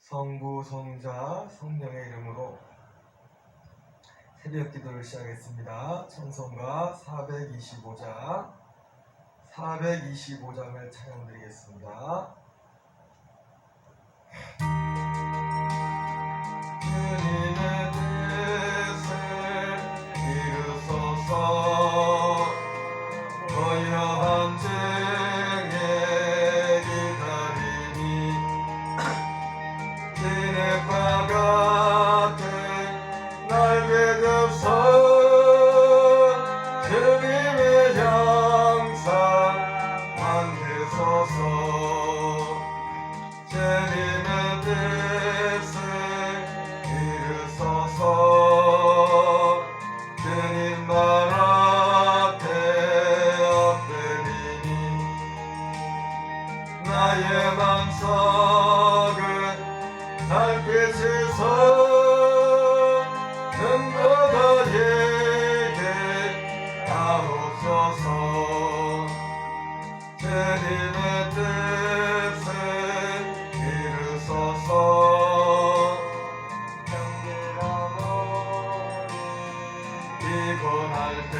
성부, 성자, 성령의 이름으로 새벽 기도를 시작했습니다. 찬송가 425장을 찬양드리겠습니다. 주님의 뜻을 이루소서. 고요한 중에 기다리니 진흙과 같은 날개 듭서 주님의 형상 만드소서. 주님의 뜻을 이루소서. 주님 나라 앞에 엎드리니 나의 맘속은 달빛이 솟는 바다에게 하옵소서. 주님의 뜻을 이루소서. 피곤할 때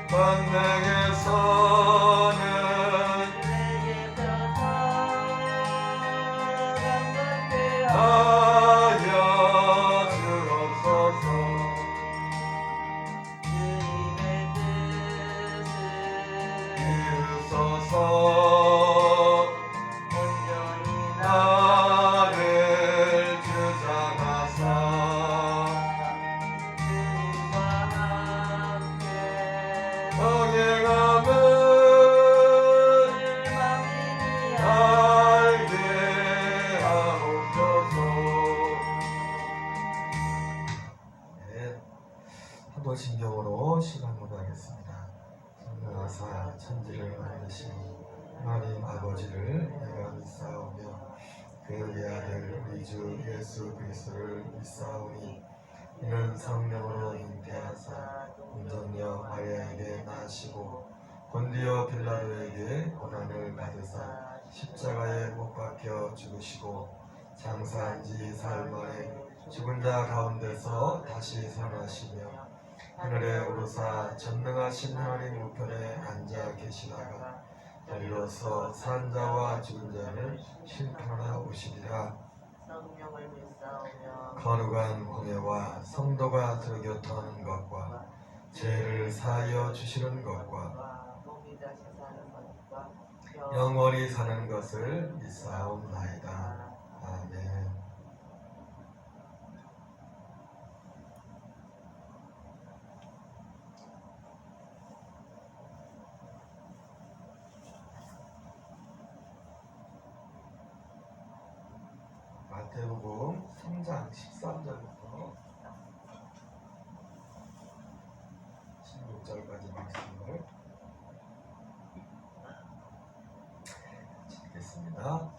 권능에서는 하여 주옵소서. 이루소서. 나를 주장하사 동행함을 알게 하옵소서. 네, 한번 신경으로 시간 모두하겠습니다. 성령하사 천지를 만드신 하나님 아버지를 내가 믿사오며 그의 아들 우리 주 예수 그리스도를 믿사오니 이는 성령으로 잉태하사 운전녀 마리아에게 나시고 본디오 빌라도에게 고난을 받으사 십자가에 못 박혀 죽으시고 장사한 지 사흘 만에 죽은 자 가운데서 다시 살아나시며 하늘에 오르사 전능하신 하나님 우편에 앉아 계시다가 달려서 산 자와 죽은 자를 심판하러 오시리라. 성령을 믿사오며 거룩한 공예와 성도가 들교통하는 것과 죄를 사하여 주시는 것과 몸이 다시 사는 것과 영원히 사는 것을 믿사옵나이다. 아멘. 마태복음 3장 13절부터 16절까지 말씀을 읽겠습니다.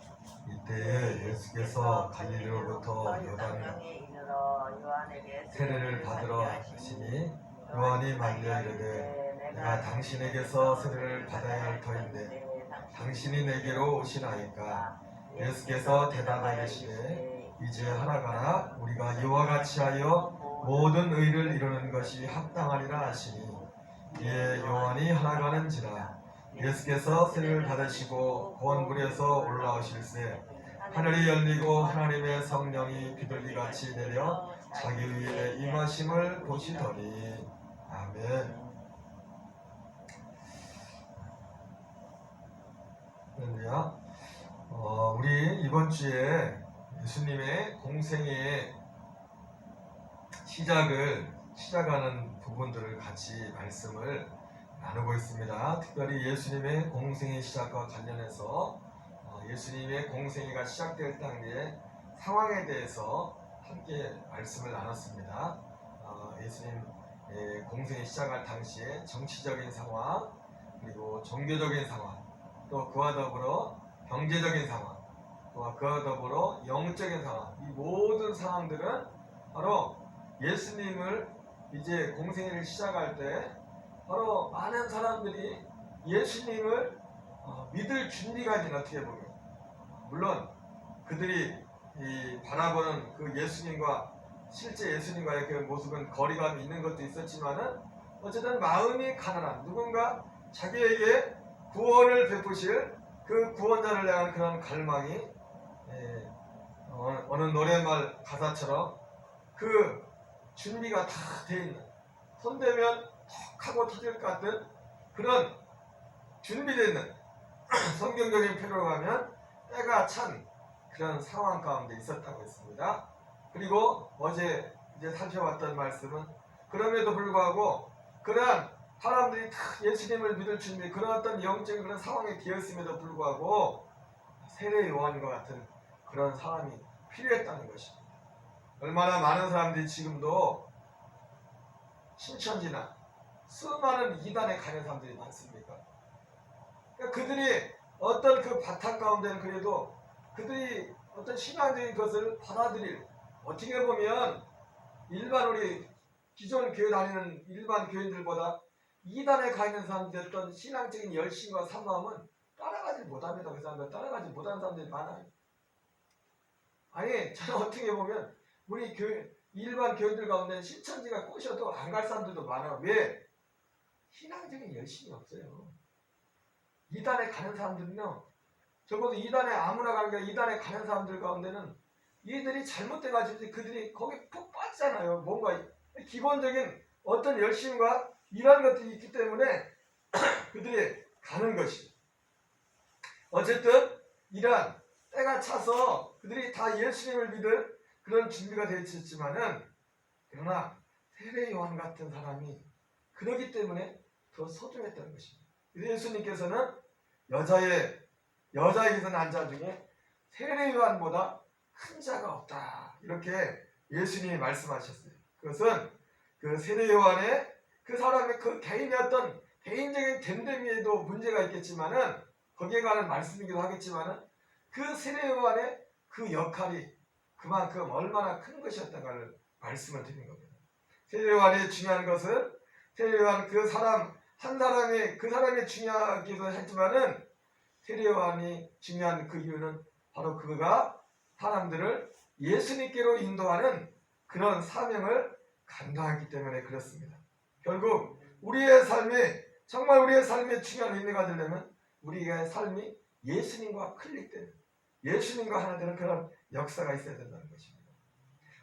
이때에 예수께서 갈릴리로부터 요단강에 이르러 요한에게 세례를 받으러 가시니 요한이 말려 이르되 내가 당신에게서 세례를 받아야 할 터인데 당신이 내게로 오시나이까. 예수께서 대답하시되 이제 하라가라. 우리가 이와 같이 하여 모든 의를 이루는 것이 합당하리라 하시니 이에 요한이 하라가는지라. 예수께서 세례를 받으시고 구원불에서 올라오실새 하늘이 열리고 하나님의 성령이 비둘기같이 내려 자기 위에 임하심을 보시더니. 아멘. 할렐루야. 우리 이번 주에 예수님의 공생의 시작하는 부분들을 같이 말씀을 나누고 있습니다. 특별히 예수님의 공생의 시작과 관련해서 예수님의 공생애가 시작될 당시의 상황에 대해서 함께 말씀을 나눴습니다. 예수님의 공생이 시작할 당시에 정치적인 상황, 그리고 종교적인 상황, 또 그와 더불어 경제적인 상황, 또 그와 더불어 영적인 상황, 이 모든 상황들은 바로 예수님을 이제 공생애를 시작할 때 바로 많은 사람들이 예수님을 믿을 준비가 된, 어떻게 보면 물론 그들이 이 바라보는 그 예수님과 실제 예수님과의 그 모습은 거리감이 있는 것도 있었지만은 어쨌든 마음이 가난한 누군가 자기에게 구원을 베푸실 그 구원자를 향한 그런 갈망이 어느 노랫말 가사처럼 그 준비가 다 돼 있는 손대면 턱 하고 터질 것 같은 그런 준비되어 있는 성경적인 표현으로 가면 때가 찬 그런 상황 가운데 있었다고 했습니다. 그리고 어제 이제 살펴봤던 말씀은 그럼에도 불구하고 그러한 사람들이 다 예수님을 믿을 준비 그런 어떤 영적인 그런 상황에 기었음에도 불구하고 세례 요한과 같은 그런 사람이 필요했다는 것입니다. 얼마나 많은 사람들이 지금도 신천지나 수많은 이단에 가는 사람들이 많습니까? 그러니까 그들이 어떤 그 바탕 가운데는 그래도 그들이 어떤 신앙적인 것을 받아들일 어떻게 보면 일반 우리 기존 교회 다니는 일반 교인들보다 이단에 가 있는 사람들의 어떤 신앙적인 열심과 산마음은 따라가지 못합니다. 그 사람들 따라가지 못하는 사람들이 많아요. 아니 저는 어떻게 보면 우리 교회 일반 교인들 가운데 신천지가 꼬셔도 안 갈 사람들도 많아요. 왜? 신앙적인 열심이 없어요. 이단에 가는 사람들은요. 적어도 이단에 아무나 가는 게 이단에 가는 사람들 가운데는 이들이 잘못돼가지고 그들이 거기에 푹 빠지잖아요. 뭔가 기본적인 어떤 열심과 이런 것들이 있기 때문에 그들이 가는 것이. 어쨌든 이러한 때가 차서 그들이 다 예수님을 믿을 그런 준비가 되어 있었지만은 그러나 세례 요한 같은 사람이 그러기 때문에 더 소중했다는 것입니다. 예수님께서는 여자에게서 난 자 중에 세례 요한보다 큰 자가 없다. 이렇게 예수님이 말씀하셨어요. 그것은 그 세례 요한의 그 사람의 그 개인의 어떤 개인적인 됨됨이에도 문제가 있겠지만은 거기에 관한 말씀이기도 하겠지만은 그 세례 요한의 그 역할이 그만큼 얼마나 큰 것이었다는 말씀을 드린 겁니다. 세례 요한이 중요한 것은 세례 요한 그 사람 한 사람이 그 사람이 중요하기도 했지만은 세례 요한이 중요한 그 이유는 바로 그가 사람들을 예수님께로 인도하는 그런 사명을 감당했기 때문에 그렇습니다. 결국 우리의 삶이 정말 우리의 삶에 중요한 의미가 되려면 우리의 삶이 예수님과 클릭되는 예수님과 하나 되는 그런 역사가 있어야 된다는 것입니다.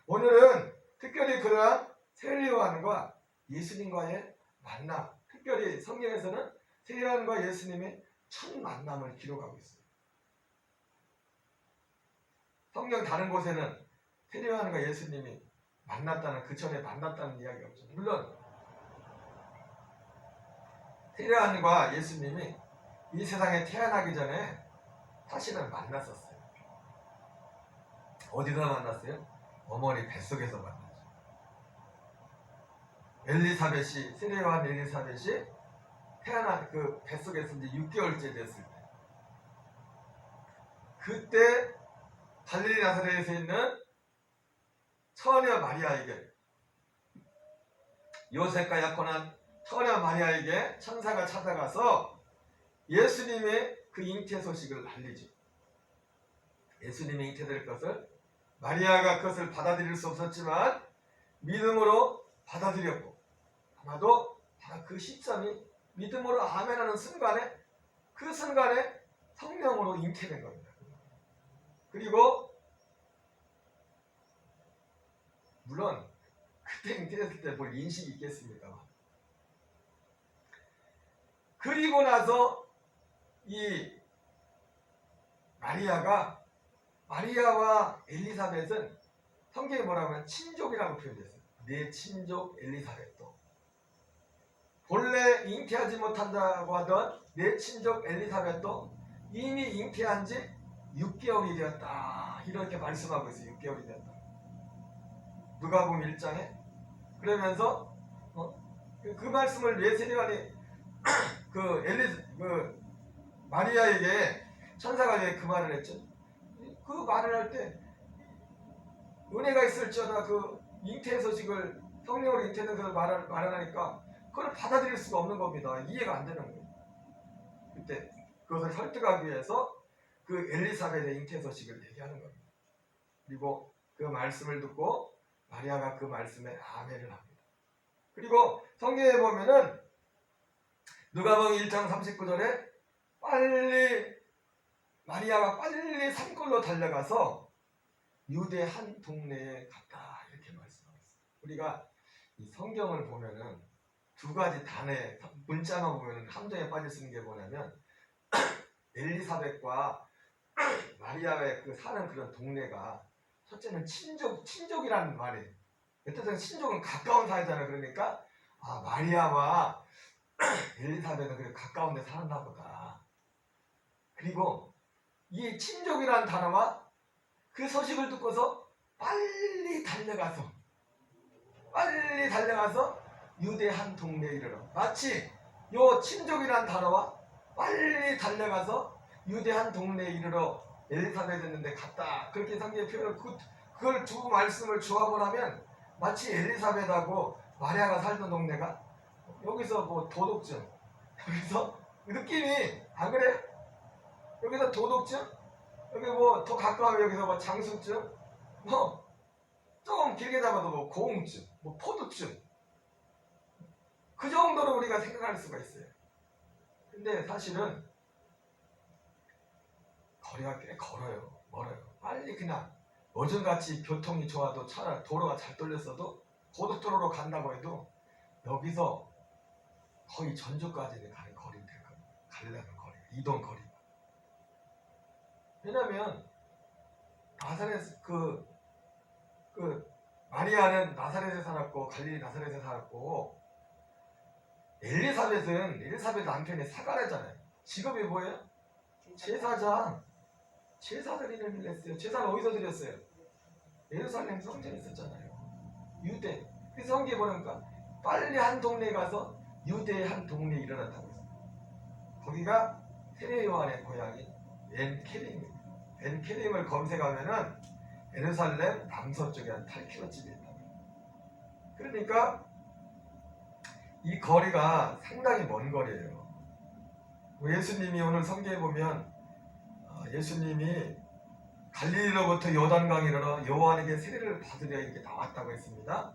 오늘은 특별히 그러한 세례 요한과 예수님과의 만남, 특별히 성경에서는 세례 요한과 예수님의 첫 만남을 기록하고 있어요. 성경 다른 곳에는 세례 요한과 예수님이 만났다는 그 전에 만났다는 이야기가 없죠. 물론 세례 요한과 예수님이 이 세상에 태어나기 전에 사실은 만났었어요. 어디서 만났어요? 어머니 뱃속에서 만났죠. 엘리사벳이 세례 요한 엘리사벳이 태어난 그 뱃속에서 이제 6개월째 됐을 때 그때 갈릴리 나사렛에 있는 처녀 마리아에게 요셉과 약혼한 처녀 마리아에게 천사가 찾아가서 예수님의 그 잉태 소식을 알리죠. 예수님이 잉태될 것을 마리아가 그것을 받아들일 수 없었지만 믿음으로 받아들였고 아마도 그 시점이 믿음으로 아멘하는 순간에 그 순간에 성령으로 잉태된 겁니다. 그리고 물론 그때 잉태됐을 때 뭘 인식이 있겠습니까? 그리고 나서 이 마리아와 엘리사벳은 성경에 뭐라고 하면 친족이라고 표현됐어요. 내 친족 엘리사벳도 본래 잉태하지 못한다고 하던 내 친족 엘리사벳도 이미 잉태한 지 6개월이 되었다. 이렇게 말씀하고 있어요. 6개월이 되었다. 누가복음 1장에 그러면서 그 말씀을 왜 세례요한이 마리아에게 천사가 왜 그 말을 했죠? 그 말을 할 때 은혜가 있을지어다 그 잉태 소식을 성령으로 잉태된 것을 말하니까 그걸 받아들일 수가 없는 겁니다. 이해가 안 되는 거예요. 그때 그것을 설득하기 위해서 그 엘리사벳의 잉태 소식을 얘기하는 겁니다. 그리고 그 말씀을 듣고 마리아가 그 말씀에 아멘을 합니다. 그리고 성경에 보면은 누가복음 1장 39절에 마리아가 빨리 산골로 달려가서 유대 한 동네에 갔다 이렇게 말씀하고 있어요. 우리가 이 성경을 보면은 두 가지 단의 문자만 보면은 함정에 빠질 수 있는 게 뭐냐면 엘리사벳과 마리아의 그 사는 그런 동네가 첫째는 친족이라는 말이 어쨌든 친족은 가까운 사이잖아요. 그러니까 마리아와 엘리사벳은 그렇게 가까운 데 살았나 보다. 그리고 이 친족이라는 단어와 그 소식을 듣고서 빨리 달려가서 유대 한 동네에 이르러 마치 요 친족이라는 단어와 빨리 달려가서 유대 한 동네에 이르러 엘리사벳 있는데 갔다. 그렇게 성경의 표현을 그걸 두 말씀을 조합을 하면 마치 엘리사벳하고 마리아가 살던 동네가 여기서 뭐 도덕증, 여기서 느낌이 안 그래? 여기서 도덕증, 여기 뭐 더 가까우면 여기서 뭐 장수증, 뭐 조금 길게 잡아도 뭐 고흥증, 뭐 포도증, 그 정도로 우리가 생각할 수가 있어요. 근데 사실은 거리가 꽤 멀어요. 빨리 그냥 어제같이 교통이 좋아도 차라리 도로가 잘 뚫렸어도 고속도로로 간다고 해도 여기서 거의 전주까지는 가는 거리가 될 겁니다. 가려는 거리, 이동 거리가. 왜냐면 나사렛 마리아는 나사렛에 살았고 갈릴리 나사렛에 살았고 엘리사벳 남편이 사가랴잖아요. 직업이 뭐예요? 제사장. 제사를 이름을 냈어요. 제사는 어디서 드렸어요? 예루살렘 성전에 있었잖아요. 유대. 그래서 성경에 보니까 빨리 한 동네에 가서 유대의 한 동네에 일어났다고 했어요. 거기가 세례 요한의 고향인 엔케림입니다. 엔케림을 검색하면은 예루살렘 남서쪽에 한 8km쯤에 있다고. 그러니까 이 거리가 상당히 먼 거리예요. 예수님이 오늘 성경에 보면 예수님이 갈릴리로부터 요단강에 이르러 요한에게 세례를 받으려 이렇게 나왔다고 했습니다.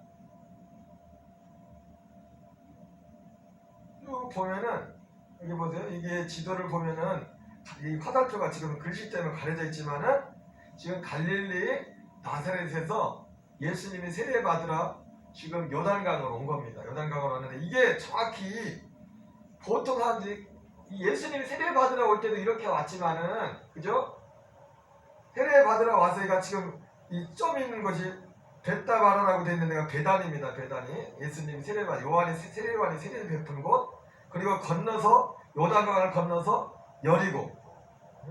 쭉 보면은 여기 보세요. 이게 지도를 보면은 이 화살표가 지금 글씨 때문에 가려져 있지만은 지금 갈릴리 나사렛에서 예수님이 세례 받으러 지금 요단강으로 온 겁니다. 요단강으로 왔는데 이게 정확히 보통 사람들이 예수님이 세례 받으러 올 때도 이렇게 왔지만은 그죠? 세례 받으러 와서 얘가 지금 이 점 있는 것이 벳다바라라고 되어 있는 데가 베단입니다. 베단이 예수님이 요한이 세례를 베푼 곳 그리고 건너서 요단강을 건너서 여리고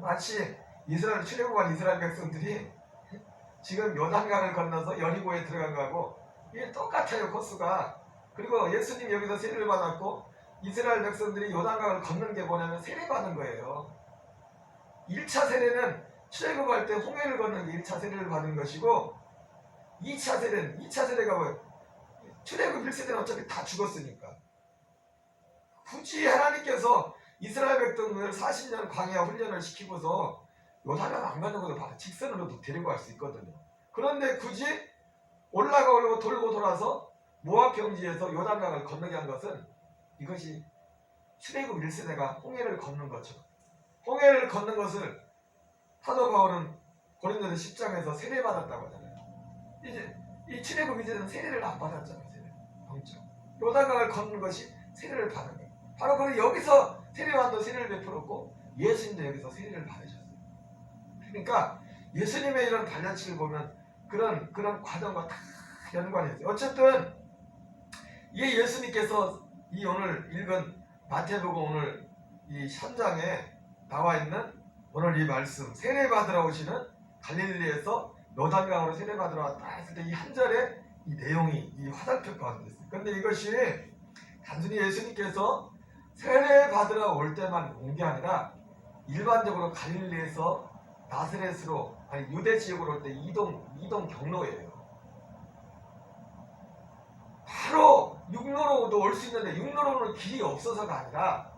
마치 이스라엘 출애굽한 이스라엘 백성들이 지금 요단강을 건너서 여리고에 들어간 거하고 이게 똑같아요. 코스가. 그리고 예수님이 여기서 세례를 받았고 이스라엘 백성들이 요단강을 걷는 게 뭐냐면 세례받은 거예요. 1차 세례는 출애굽할 때 홍해를 걷는 게 1차 세례를 받은 것이고 2차 세례가 뭐예요? 출애굽 1세대는 어차피 다 죽었으니까 굳이 하나님께서 이스라엘 백성을 40년 광야 훈련을 시키고서 요단강 안 가는 것도 바로 직선으로도 데리고 갈 수 있거든요. 그런데 굳이 올라가려고 돌고 돌아서 모압 평지에서 요단강을 건너게 한 것은 이것이 출애굽 1세대가 홍해를 걷는 것처럼 홍해를 걷는 것을 사도 바울은 고린도서 10장에서 세례받았다고 하잖아요. 이제 이 출애굽 2세대는 세례를 안 받았잖아요. 요단강을 걷는 것이 세례를 받은 거예요. 바로 그 여기서 세례요한도 세례를 베풀었고 예수님도 여기서 세례를 받으셨어요. 그러니까 예수님의 이런 발자취를 보면 그런 과정과 다 연관이 있어요. 어쨌든 이 예수님께서 이 오늘 읽은 마태복음 오늘 이 3장에 나와 있는 오늘 이 말씀 세례받으러 오시는 갈릴리에서 요단강으로 세례받으러 왔다 했을 때 이 한 절에 이 내용이 이 화살표 가운데 있어요. 그런데 이것이 단순히 예수님께서 세례받으러 올 때만 온 게 아니라 일반적으로 갈릴리에서 나사렛으로 아니 유대 지역으로 올 때 이동 경로예요. 바로 육로로도 올 수 있는데 육로로는 길이 없어서가 아니라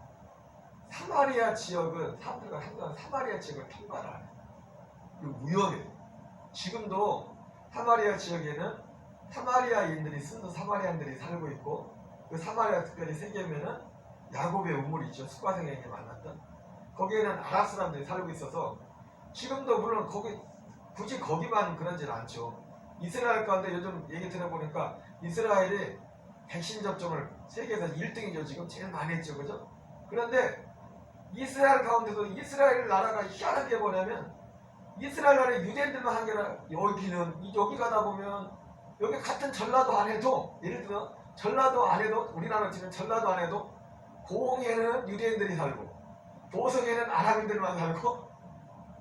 사마리아 지역은 사람들과 한동안 사마리아 지역을 평가를 안 해요. 위험해요. 지금도 사마리아 지역에는 사마리아인들이 순수 사마리아인들이 살고 있고 그 사마리아 특별히 세계면은 야곱의 우물이 있죠. 숙과생에게 만났던 거기에는 아랍 사람들이 살고 있어서 지금도 물론 거기 굳이 거기만 그런지는 않죠. 이스라엘 가운데 요즘 얘기 들어보니까 이스라엘이 백신 접종을 세계에서 1등이죠. 지금 제일 많이 했죠. 그죠? 그런데 이스라엘 가운데도 이스라엘 나라가 희한한 게 뭐냐면 이스라엘 나라에 유대인들만 한 게 아니라 여기 가다 보면 여기 같은 전라도 안에도 예를 들어 전라도 안에도 우리나라 지금 전라도 안에도 고흥에는 유대인들이 살고 도성에는 아랍인들만 살고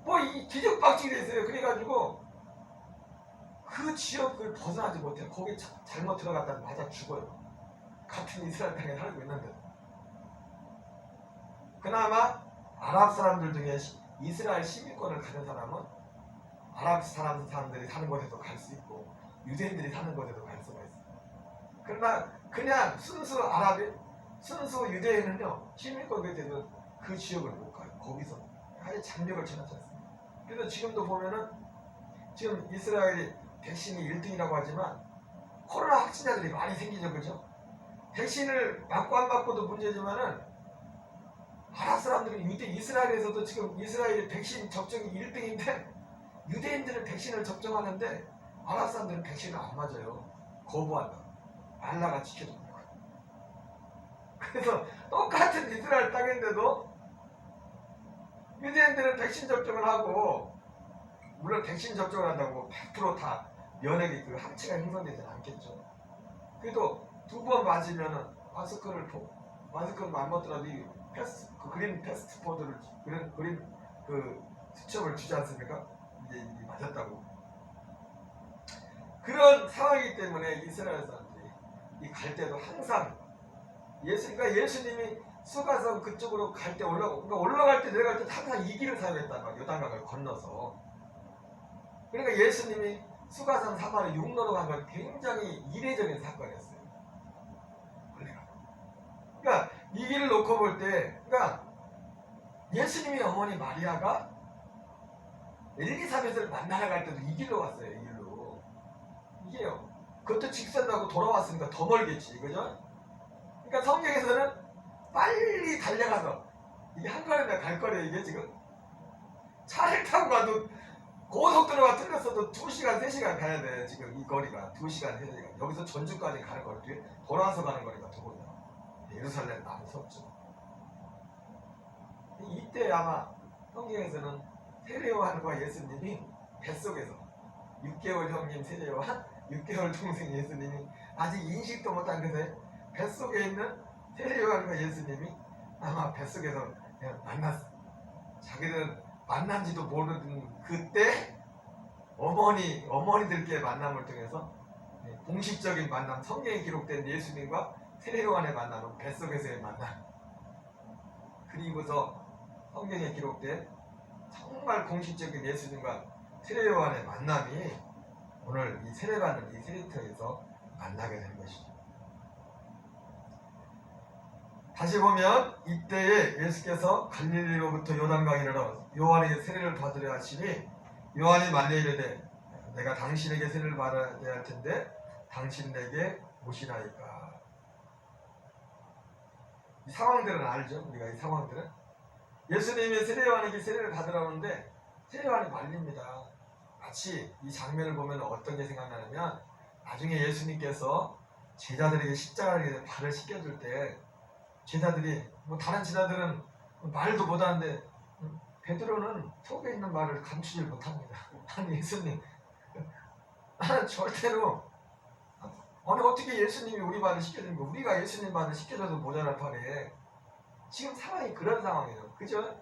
뭐 이 뒤죽박죽이 돼 있어요. 그래가지고 그 지역을 벗어나지 못해요. 거기 잘못 들어갔다 맞아 죽어요. 같은 이스라엘 땅에 살고 있는데 그나마 아랍 사람들 중에 이스라엘 시민권을 가진 사람은 아랍 사람들이 사는 곳에도 갈 수 있고 유대인들이 사는 곳에도 갈 수가 있어요. 그러나 그냥 순수 아랍인, 순수 유대인은요 시민권에 대해서 그 지역을 못 가요. 거기서 아예 장벽을 쳐놨지 않습니까? 그래서 지금도 보면은 지금 이스라엘이 백신이 1등이라고 하지만 코로나 확진자들이 많이 생기죠. 그죠? 백신을 맞고 안 맞고도 문제지만은 아랍 사람들은 이스라엘에서도 지금 이스라엘이 백신 접종이 1등인데 유대인들은 백신을 접종하는데 아랍 사람들은 백신을 안 맞아요. 거부한다. 알라가 지켜줍니다. 그래서 똑같은 이스라엘 땅인데도 유대인들은 백신 접종을 하고 물론 백신 접종을 한다고 100% 다 면역이 그 항체가 형성되지는 않겠죠. 그래도 2번 맞으면은 마스크를 안 벗더라도 그 그린 패스트포드를 그린 그 수첩을 주지 않습니까? 이제 맞았다고. 그런 상황이기 때문에 이스라엘 사람들이 이 갈 때도 항상 예수님이 수가성 그쪽으로 갈 때 올라갈 때 내려갈 때 항상 이 길을 사용했다가 요단강을 건너서. 그러니까 예수님이 수가성 사마리 육로로 간 건 굉장히 이례적인 사건이었어요. 그러니까 이 길을 놓고 볼 때, 그러니까 예수님의 어머니 마리아가 엘리사벳을 만나러 갈 때도 이 길로 갔어요. 이 길로. 이게요. 그것도 직선하고 돌아왔으니까 더 멀겠지, 그죠? 그러니까 성경에서는 빨리 달려가서 이게 한 걸음에 갈 거래요. 이게 지금 차를 타고 가도 고속도로가 틀렸어도 2시간, 3시간 가야 돼. 지금 이 거리가 2시간, 3시간. 여기서 전주까지 가는 거리, 돌아와서 가는 거리가 더군요. 예루살렘 남서쪽. 이때 아마 성경에서는 세례요한과 예수님이 뱃속에서 6개월 형님 세례요한, 6개월 동생 예수님이 아직 인식도 못한 그새 뱃속에 있는 세례요한과 예수님이 아마 뱃속에서 그냥 만났어. 자기들 만난지도 모르는 그때 어머니들끼리 만남을 통해서 공식적인 만남, 성경에 기록된 예수님과 세례요한의 만남은 뱃속에서의 만남. 그리고서 성경에 기록된 정말 공식적인 예수님과 세례요한의 만남이 오늘 이 세례받는 이 세례터에서 만나게 된 것이죠. 다시 보면 이때에 예수께서 갈릴리로부터 요단강에 이르러 요한에게 세례를 받으려 하시니 요한이 말려 이르되 내가 당신에게 세례를 받아야 할 텐데 당신 내게 오시나이까. 이 상황들은 알죠? 우리가 이 상황들은 예수님이 세례요한에게 세례를 받으라는데 세례요한이 말립니다. 마치 이 장면을 보면 어떤 게 생각나냐면 나중에 예수님께서 제자들에게 십자가를 발을 씻겨줄 때 제자들이 다른 제자들은 말도 못하는데 베드로는 속에 있는 말을 감추질 못합니다. 아니 예수님 나는 절대로 아니 어떻게 예수님이 우리 발을 씻겨주는 거 우리가 예수님 발을 씻겨줘도 모자랄 판에 지금 상황이 그런 상황이에요. 그죠?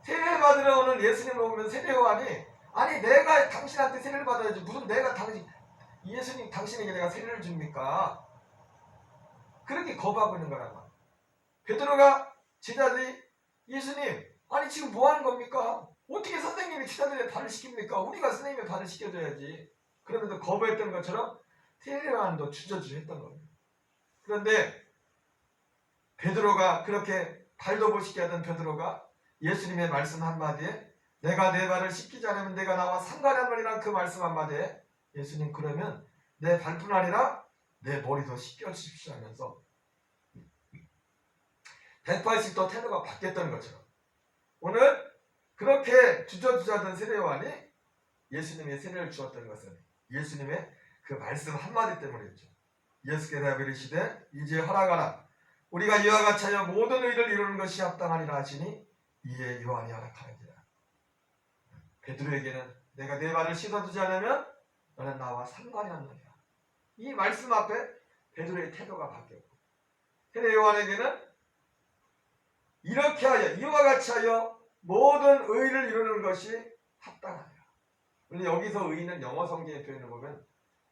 세례 받으러 오는 예수님을 보면 세례요한이 아니 내가 당신한테 세례를 받아야지 무슨 내가 예수님 당신에게 내가 세례를 줍니까? 그렇게 거부하고 있는 거란 베드로가 제자들이 예수님 아니 지금 뭐 하는 겁니까? 어떻게 선생님이 제자들의 발을 씻깁니까? 우리가 선생님의 발을 씻겨줘야지. 그러면서 거부했던 것처럼 세례요한도 주저주저했던 겁니다. 그런데 베드로가 그렇게 발도 못 씻게 하던 베드로가 예수님의 말씀 한마디에 내가 내 발을 씻기지 않으면 내가 나와 상관없느니라 그 말씀 한마디에 예수님 그러면 내 발뿐 아니라 내 머리도 씻겨주십시오 하면서 180도 태도가 바뀌었던 것처럼 오늘 그렇게 주저주저하던 세례요한이 예수님의 세례를 주었던 것은 예수님의 그 말씀 한마디 때문이었죠. 예수께서 이르시되 이제 허락하라 우리가 이와 같이 하여 모든 의를 이루는 것이 합당하니라 하시니 이에 요한이 허락하는지라. 베드로에게는 내가 내 발을 씻어주지 않으면 너는 나와 상관이 없느니라. 이 말씀 앞에 베드로의 태도가 바뀌었고 세례 요한에게는 이렇게 하여 이와 같이 하여 모든 의를 이루는 것이 합당하니라. 근데 여기서 의는 영어 성경의 표현을 보면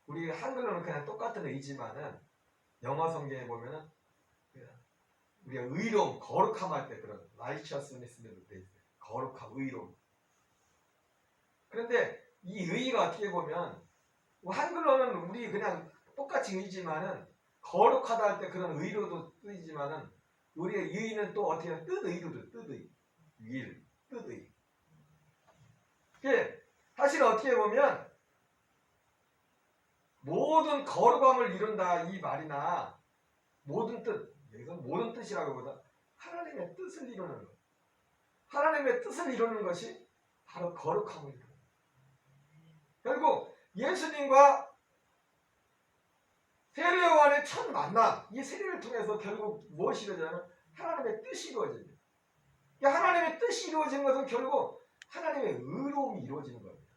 우리 한글로는 그냥 똑같은 의지만은 영어 성경에 보면은 우리가 의로움, 거룩함 할 때 그런 righteousness라고 돼 있어요. 거룩함, 의로움. 그런데 이 의가 어떻게 보면 한글로는 우리 그냥 똑같이 의지만은 거룩하다 할 때 그런 의로도 쓰이지만은 우리의 의는 또 어떻게 하면 뜻의로도 뜻의, 윌, 뜻의. 그게 사실 어떻게 보면 모든 거룩함을 이룬다 이 말이나 모든 뜻, 여기서 모든 뜻이라고 보다 하나님의 뜻을 이루는 것. 하나님의 뜻을 이루는 것이 바로 거룩함을 이루는 것. 결국 예수님과 세례요한의 첫 만남, 이 세례를 통해서 결국 무엇이 이루어지냐면 하나님의 뜻이 이루어집니다. 하나님의 뜻이 이루어진 것은 결국 하나님의 의로움이 이루어지는 겁니다.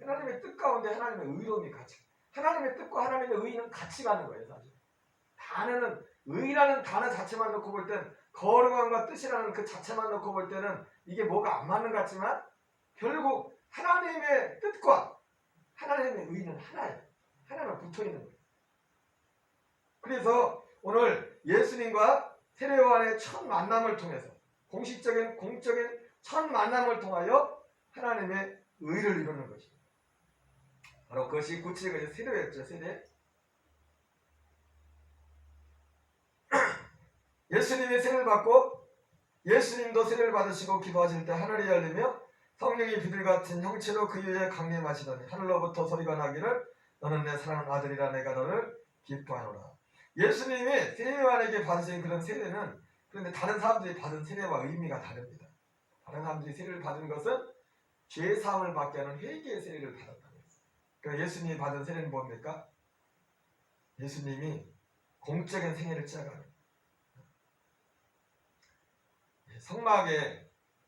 하나님의 뜻 가운데 하나님의 의로움이 같이, 하나님의 뜻과 하나님의 의는 같이 가는 거예요. 사실 단어는 의라는 단어 자체만 놓고 볼 때는 거룩함과 뜻이라는 그 자체만 놓고 볼 때는 이게 뭐가 안 맞는 것 같지만 결국 하나님의 뜻과 하나님의 의는 하나예요. 하나만 붙어 있는 거예요. 그래서 오늘 예수님과 세례요한의 첫 만남을 통해서 공식적인 공적인 첫 만남을 통하여 하나님의 의를 이루는 것입니다. 바로 그것이 구체적인 세례였죠. 세례. 예수님이 세례를 받고 예수님도 세례를 받으시고 기도하실 때 하늘이 열리며 성령이 비둘같은 형체로 그 위에 강림하시더니 하늘로부터 소리가 나기를 너는 내 사랑하는 아들이라 내가 너를 기뻐하노라. 예수님이 세례요한에게 받으신 그런 세례는 그런데 다른 사람들이 받은 세례와 의미가 다릅니다. 다른 사람들이 세례를 받은 것은 죄사함을 받게 하는 회개의 세례를 받았다고 했어요. 그러니까 예수님이 받은 세례는 뭡니까? 예수님이 공적인 생애를 시작하는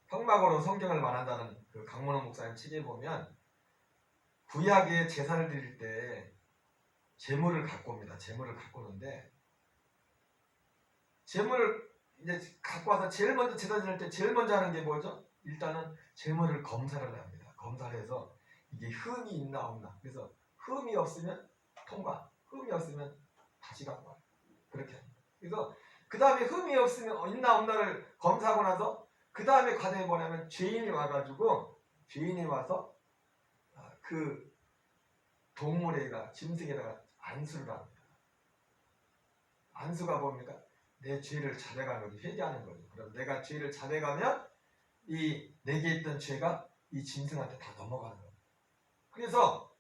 성막으로 성경을 말한다는 그 강문호 목사님 책에 보면 구약의 제사를 드릴 때 제물을 갖고 옵니다. 제물을 갖고 오는데 제물을 이제 갖고 와서 제일 먼저 제사 지낼 때 제일 먼저 하는 게 뭐죠? 일단은 제물을 검사를 합니다. 검사를 해서 이게 흠이 있나 없나. 그래서 흠이 없으면 통과, 흠이 없으면 다시 갖고 와요. 그렇게 합니다. 그래서 그 다음에 흠이 없으면 있나 없나를 검사하고 나서 그 다음에 과정이 뭐냐면 죄인이 와가지고 죄인이 와서 그 동물에다가 짐승에다가 안수를 합니다. 안수가 뭡니까? 내 죄를 자백하는 거지, 회개하는 거죠. 그럼 내가 죄를 자백하면 이 내게 있던 죄가 이 짐승한테 다 넘어가는 거예요. 그래서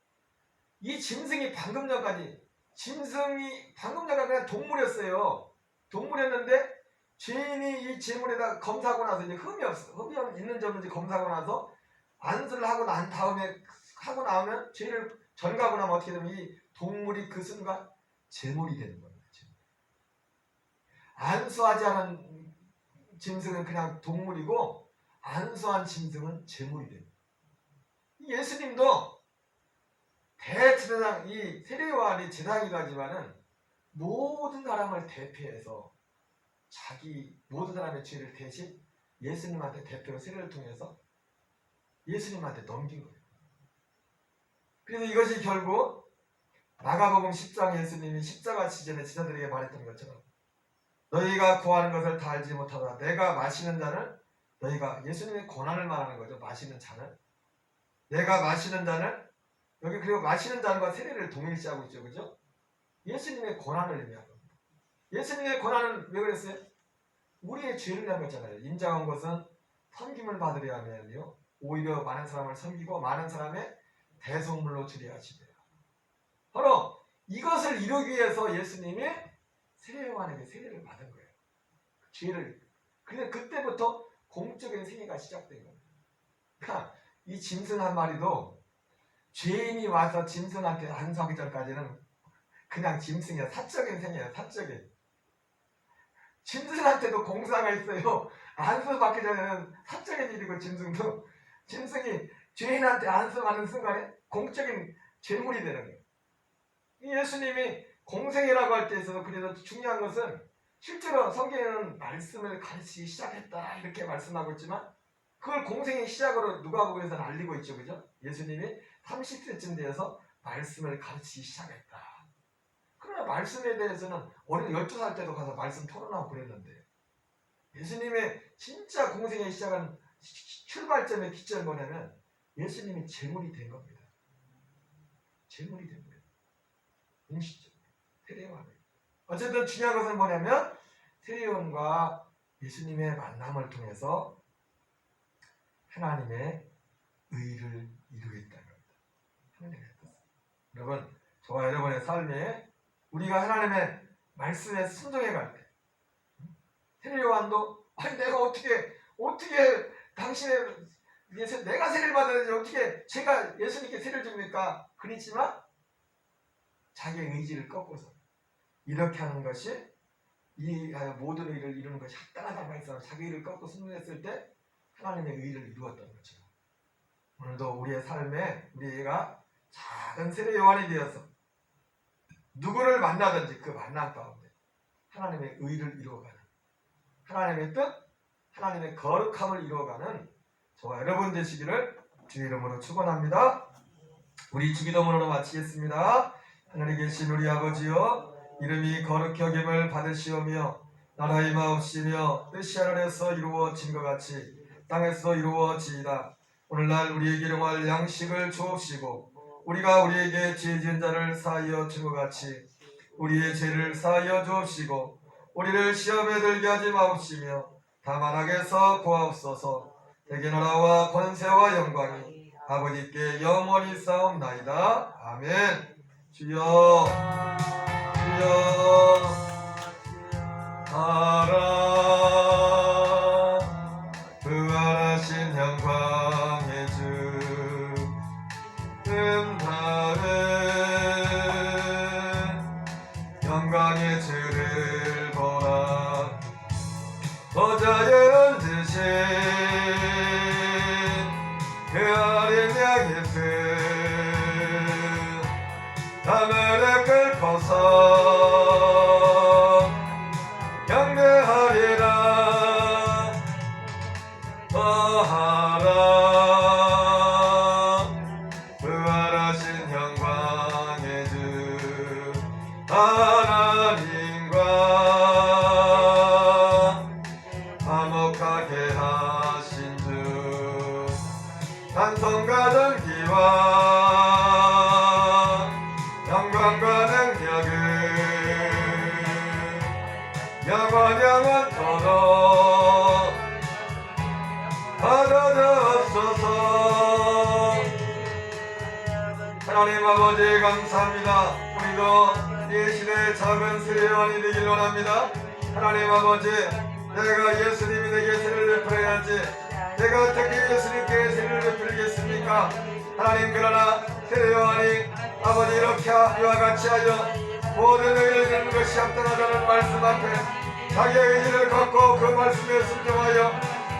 이 짐승이 방금 전까지 그냥 동물이었어요. 동물이었는데 죄인이 이 제물에다 검사하고 나서 이제 흠이 있는지 없는지 검사하고 나서 안수를 하고 난 다음에 하고 나오면 죄를 전가하고 나면 어떻게 되면 이 동물이 그 순간 제물이 되는 겁니다. 안수하지 않은 짐승은 그냥 동물이고 안수한 짐승은 제물이 됩니다. 예수님도 대제사장, 이 세례요한이 제사장이기도 하지만은 모든 사람을 대표해서 모든 사람의 죄를 대신 예수님한테 대표로 세례를 통해서 예수님한테 넘긴 거예요. 그래서 이것이 결국 마가복음 10장 예수님이 십자가 지전에 제자들에게 말했던 것처럼 너희가 구하는 것을 다 알지 못하다 내가 마시는 잔을 너희가 예수님의 고난을 말하는 거죠. 마시는 잔을 내가 마시는 잔을 여기 그리고 마시는 잔과 세례를 동일시하고 있죠. 그죠? 예수님의 고난을 의미하는 겁니다. 예수님의 고난은 왜 그랬어요? 우리의 죄를 위한 거잖아요. 인자한 것은 섬김을 받으려 하면요, 오히려 많은 사람을 섬기고 많은 사람의 대속물로 주려 하시대요. 바로 이것을 이루기 위해서 예수님이 세례요한에게 세례를 받은 거예요. 죄를. 근데 그때부터 공적인 생애가 시작된 겁니다. 그러니까 이 짐승 한 마리도 죄인이 와서 짐승한테 안수하기 전까지는 그냥 짐승이야. 사적인 생애야. 사적인. 짐승한테도 공사가 있어요. 안수받기 전에는 사적인 일이고, 짐승이 죄인한테 안수하는 순간에 공적인 죄물이 되는 거예요. 예수님이 공생이라고 할 때 있어서 그래서 중요한 것은 실제로 성경에는 말씀을 가르치기 시작했다 이렇게 말씀하고 있지만 그걸 공생의 시작으로 누가복음에서는 알리고 있죠. 그죠? 예수님이 30세쯤 되어서 말씀을 가르치기 시작했다. 그러나 말씀에 대해서는 어린 12살 때도 가서 말씀 토론하고 그랬는데, 예수님의 진짜 공생의 시작은 출발점의 기점이 뭐냐면 예수님이 제물이 된 겁니다. 제물이 된 거예요. 공식적 세례요한이. 어쨌든 중요한 것은 뭐냐면 세례요한과 예수님의 만남을 통해서 하나님의 의를 이루겠다는 겁니다. 하나님의 뜻. 여러분, 저와 여러분의 삶에 우리가 하나님의 말씀에 순종해 갈 때, 세례요한도 아니 내가 어떻게 당신의 내가 세례를 받았는지 어떻게 제가 예수님께 세례를 줍니까? 그랬지만 자기의 의지를 꺾고서 이렇게 하는 것이 이 모든 의를 이루는 것이 합당하다고 해서 자기 의를 꺾고 순종했을 때 하나님의 의를 이루었던 거죠. 오늘도 우리의 삶에 우리가 작은 세례 요한이 되어서 누구를 만나든지 그 만남 가운데 하나님의 의를 이루어가는, 하나님의 뜻, 하나님의 거룩함을 이루어가는 저와 여러분 되시기를 주의 이름으로 축원합니다. 우리 주기도문으로 마치겠습니다. 하늘에 계신 우리 아버지여, 이름이 거룩히 여김을 받으시오며 나라의 임하옵시며 뜻이 하늘에서 이루어진 것 같이 땅에서 이루어지이다. 오늘날 우리에게 일용할 양식을 주옵시고 우리가 우리에게 죄 지은 자를 사하여 준 것 같이 우리의 죄를 사하여 주옵시고 우리를 시험에 들게 하지 마옵시며 다만 악에서 구하옵소서. 대개 나라와 권세와 영광이 아버지께 영원히 싸움나이다. 아멘. 주여 주여 하라 부활하신 영광의 주 음다은 영광의 주를 보라. 보좌에 앉으신 그 어린 양의 수 하늘에 끌고서 경배하리라. 하라 부활하신 영광의 주 하나님과 화목하게 하신 주 찬송 가는 기와 영광과 능력을 영원토록 받아주옵소서. 하나님 아버지 감사합니다. 우리도 이 시대의 작은 세례요한이 되길 원합니다. 하나님 아버지, 내가 예수님이 내게 세례를 베풀어야지 내가 어떻게 예수님께 세례를 베풀겠습니까? 하나님, 그러나 세례요한이 아버지 이렇게 이와 같이 하여 모든 의를 이루는 것이 합당하다는 말씀 앞에 자기의 의지를 갖고 그 말씀에 순종하여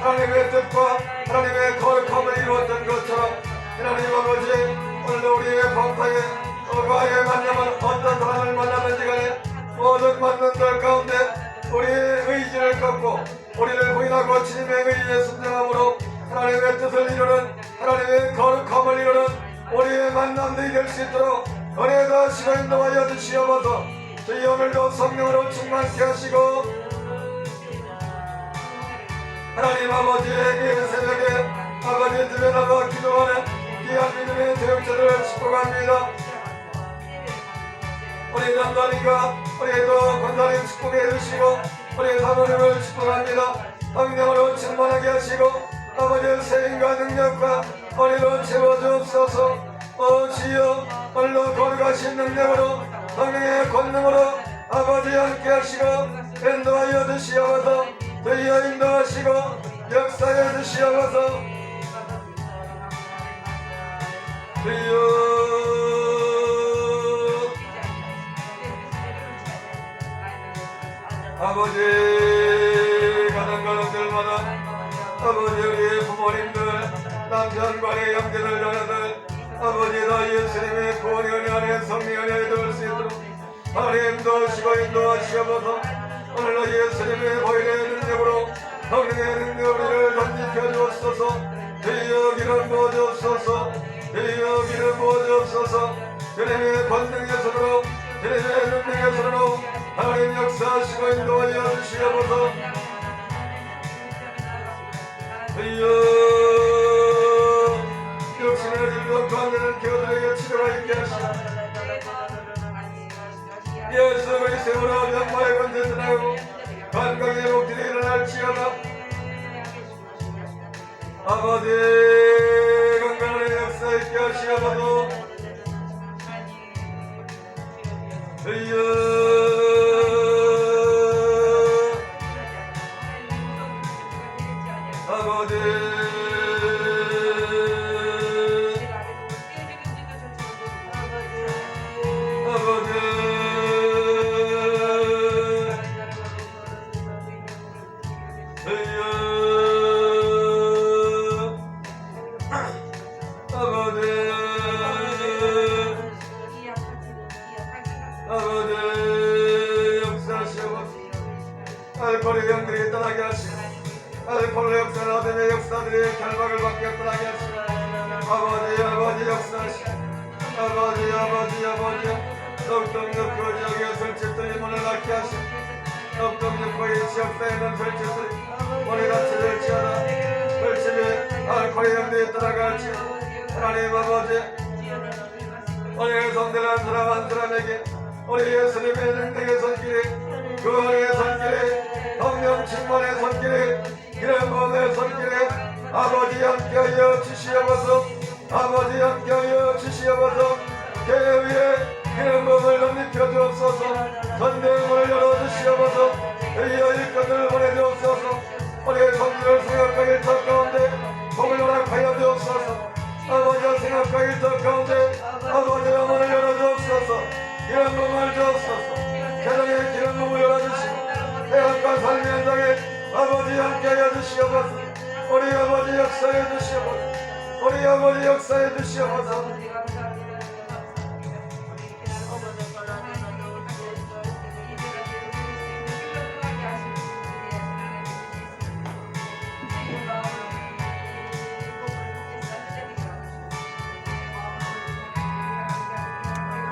하나님의 뜻과 하나님의 거룩함을 이루었던 것처럼 하나님 아버지, 오늘도 우리의 범파에 과의 만남은 어떤 사람을 만나든지 간에 모든 만남들 가운데 우리의 의지를 갖고 우리를 부인하고 주님의 의지에 순종함으로 하나님의 뜻을 이루는, 하나님의 거룩함을 이루는 우리의 만남들이 될 수 있도록 은혜도 시고 인도하여 주시옵소서. 저희 오늘도 성령으로 충만케 하시고 하나님 아버지의 새벽에 아버지 집에 나가 기도하는 귀한 믿음의 교육자들을 축복합니다. 우리 전도님과 우리도 권사님 축복해 주시고 우리 사모님을 축복합니다. 성령으로 충만하게 하시고 아버지의 세임과 능력과 머리로 채워주옵소서. 주여 오늘도 거룩하신 능력으로 성령의 권능으로 아버지 함께 하시고 인도하여 주시옵소서. 주여 인도하시고 역사해 주시옵소서. 주여 아버지 가정가정들마다 아버지 우리의 부모님들 남편과의 형제들 자녀들 아버지 다 예수님의 구원의 은혜 안에 성령의 은혜에 들을 수 있도록 하나님 도우시고 인도하시옵소서. 오늘도 예수님의 보혈의 능력으로 성령의 능력으로 우리를 덧입혀 주옵소서. 주여 기름 부어 주옵소서. 주여 기름 부어 주옵소서. 주님의 권능의 손으로 주님의 능력의 손으로 하나님 역사하시고 인도하여 주시옵소서. 주여 육신의 질병 가운데는 교들에게 치료가 있게 하시고 예수 그리스도로 병마의 권세 전하고 건강의 복들이 일어날지어다. 아버지 건강의 역사 있게 하시옵소서. 주여 아버지 알코올의 영들이 떠나게 하시고 알코올의 역사를 아담의 역사들이 결박을 받게 떠나게 하시고 아버지 역사하시고 아버지 덕동역과 지역의 설치들이 문을 닫게 하시고 덕동역과 이 지역사에 있는 설치들이 문이 닫혀질지어다. 설치에 알코올의 영들이 떠나갈지 하나님 아버지 오늘 성들한 사람 한 사람에게 우리 예수님의 능력의 손길이 구원의 손길이 성령 충만의 손길이 기름 부음의 손길이 아버지 함께하여 주시옵소서. 아버지 함께하여 주시옵소서. 교회 위에 기름 부음을 넘입혀 주옵소서. 전대문을 열어주시옵소서. 주여 일꾼을 보내주옵소서. 우리의 성들을 생각과 일터 가운데 복을 허락하여 주옵소서. 아버지의 생각과 일터 가운데 아버지의 문을 열어주옵소서. 기름 부음을 주옵소서. 가정의 기름 부음을 열어주시고 대학과 삶의 현장에 아버지 함께하여 주시옵소서. 우리 아버지 역사해 주시옵소서. 우리 아버지 역사해 주시옵소서.